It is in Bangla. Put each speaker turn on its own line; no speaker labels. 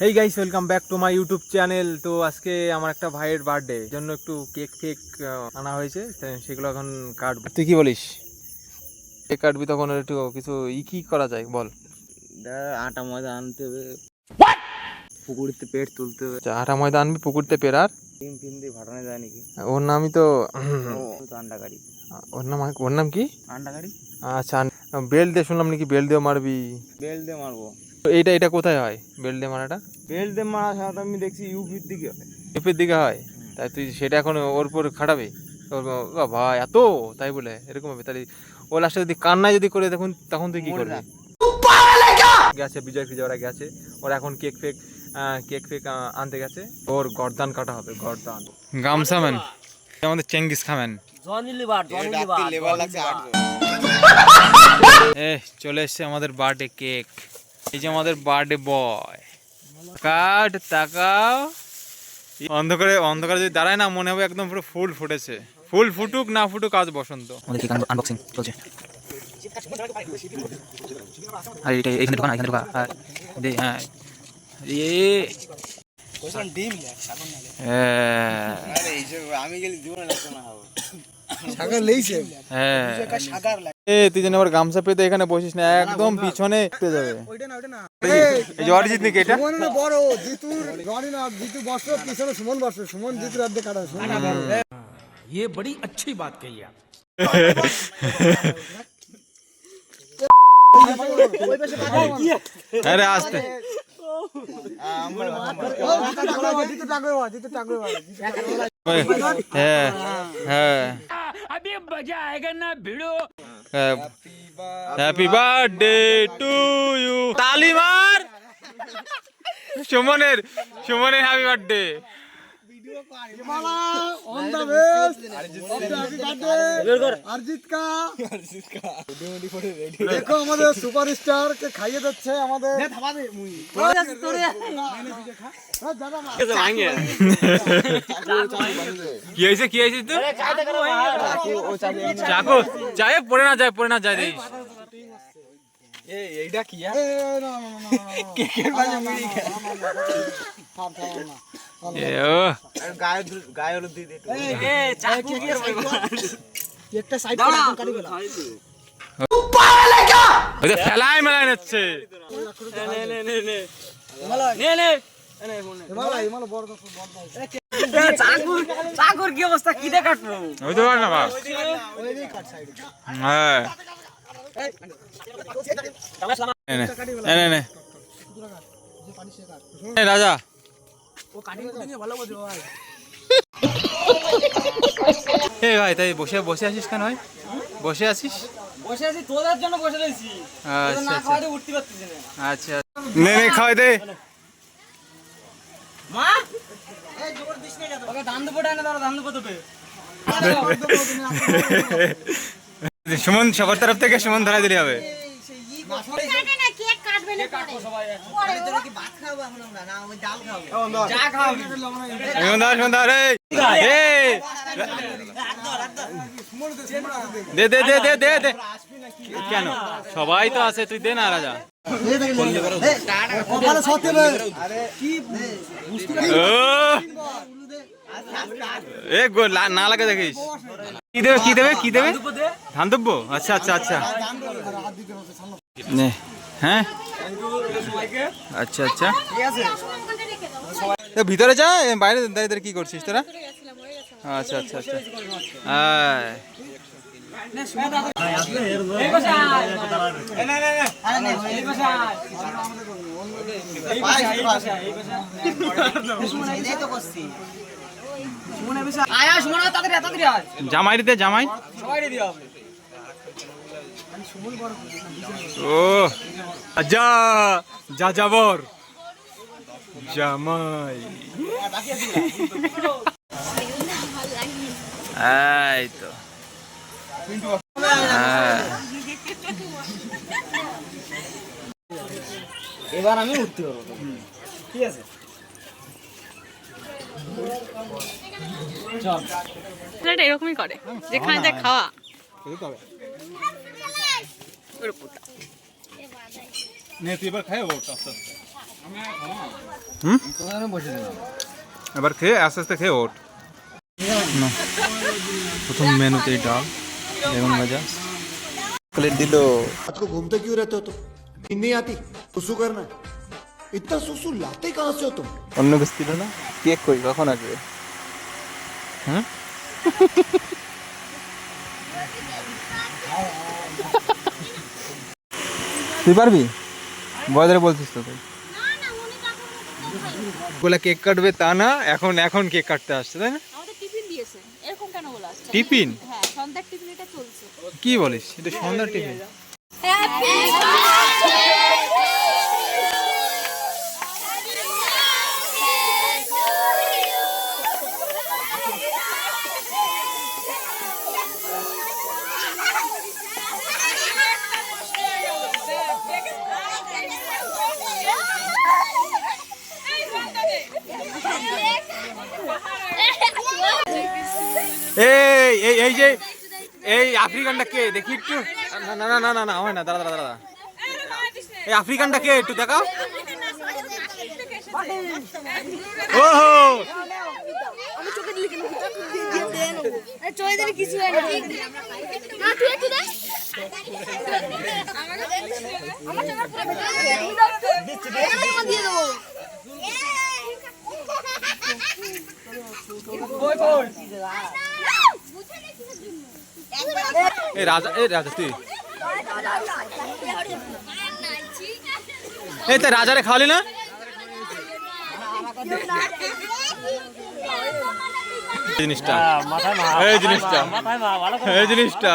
Hey guys, welcome back to my YouTube channel. তো আজকে আমার একটা ভাইয়ের বার্থডে, জন্য একটু কেক ফেক আনা হয়েছে, সেগুলো এখন কাটবো। তুই কি বলিস? কেক কাটবি তখন একটু কিছু কি করা যায় বল।
আটা ময়দা আনতে হবে, পুকুরিতে পেট তুলতে হবে।
আটা ময়দা আনবি, পুকুরতে পেরার
ডিম ফিম দিয়ে ফাটানো যায় নাকি?
ওর নামই তো
আন্ডা কারি।
ওর নাম কি?
আন্ডা কারি।
আচ্ছা, বেল দিয়ে শুনলাম নাকি, বেল দিয়ে মারবি?
বেল দিয়ে মারবো।
এটা কোথায় হয় বেল দিয়ে মারাটা?
বেল দিয়ে মারা সাধারণত আমি দেখছি ইউপির দিকে হয়।
ইউপির দিকে হয়? তাই তুই সেটা এখন ওর উপর খাটাবি? ভাই এত তাই বলে এরকম হবে? তাহলে ও লাস্টে যদি কান্নায় যদি করে দেখুন, তখন তুই কি করবি? গেছে বিজয় ফিজয় ওরা গেছে, ওরা এখন কেক ফেক আনতে গেছে। ওর গর্দান কাটা হবে, গর্দান। গামছা ম্যান আমাদের চেঙ্গিস খামেন। চলে এসছে আমাদের বার্থডে কেক। এই যে আমাদের বার্থডে বয়। কাট তাকাও, অন্ধকারে যদি দাঁড়ায় না, মনে হবে একদম পুরো ফুল ফুটেছে। ফুল ফুটুক না ফুটুক, আজ বসন্ত।
আমাদের কেক আনবক্সিং চলছে। আর এটা এখানে ঢোকা না, এখানে ঢোকা। আর হ্যাঁ
তুই যেন আবার গামছা পেতে এখানে বসিস না, একদম পিছনে যাবে। অরিজিৎ নাকি এটা?
ये बड़ी अच्छी बात कही आप।
अरे आस्ते
अभी मजा आएगा ना भिड़ो।
Happy birthday to you. ताली मार सुमনের হ্যাপি বার্থডে।
দেখো আমাদের সুপারস্টার কে খাইয়ে দিচ্ছে আমাদের।
কি হয়েছে তো? চাকু চায়ে পড়ে না যায় রে।
এইটা কি? গায়ে হলুদ দিয়ে
ফেলাই মেলায় নিচ্ছে।
চাকুর কি অবস্থা, কি দেখাটবো?
হইতে পারে না বাপ। হ্যাঁ রাজা ভাই, তাই বসে আছিস কেন ভাই? বসে আছিস?
বসে আছি তোদের জন্য বসে রয়েছি। না খাওয়াতে উঠতে পারতেছি না।
আচ্ছা নে খাওয়াই দে।
মা এই জোর দিস না, ওকে ধান দেবো না, দাঁড়া ধান দেবো তোকে।
সুমন সবার তরফ থেকে সুমন ধরাই দিলে হবে। দে কেন, সবাই তো আছে, তুই দে না রাজা। না লাগে দেখিস। কি দেবে ধান দেবো? আচ্ছা হ্যাঁ আচ্ছা ভিতরে যা, বাইরে দাঁড়িয়ে কি করছিস তোরা? আচ্ছা জামাই ও যাবর জামাই। এই তো
এবার আমি উঠতে পারবো, ঠিক আছে?
এরকমই করে, যেখানে যা খাওয়া।
নে তুই এবার খাই এবার খেয়ে আস্তে আস্তে খেয়ে ওঠ। না, প্রথম মেনুতেই ডাল, বেগুন ভাজা, প্লেট দিল।
आपको घूमते क्यों रहते हो तुम? नींद नहीं आती? सुसु करना है? इतना सुसु लाते कहाँ से हो तुम?
অন্য কিছু দিল না। কেক কই, কখন আসবে? হ্যাঁ, তুই পারবি? বয়দারে বলছিস তো তুই। বলে কেক কাটবে তা না, এখন কেক কাটতে আসছে, তাই না?
আমাদের টিফিন দিয়েছে, এরকম কেন বলা আসছে?
টিফিন?
হ্যাঁ, সন্ধ্যার টিফিন এটা চলছে।
কি বলিস? এটা সন্ধ্যার টিফিন? এই যে এই আফ্রিকানটা কে দেখি একটু। না না না না না হয় না, দাঁড়া দাঁড়া দাঁড়া। এই আফ্রিকানটা কে একটু দেখাও। ওহো,
আমি চোখে দিলি কেন? চোখে দিলে কিছু হয় না। না তুই একটু দে। আমার চোখে পুরো দিচ্ছি দিয়ে দেবো।
এই রাজা তুই এই তো রাজারে খাওয়ালি না? জিনিসটা এই জিনিসটা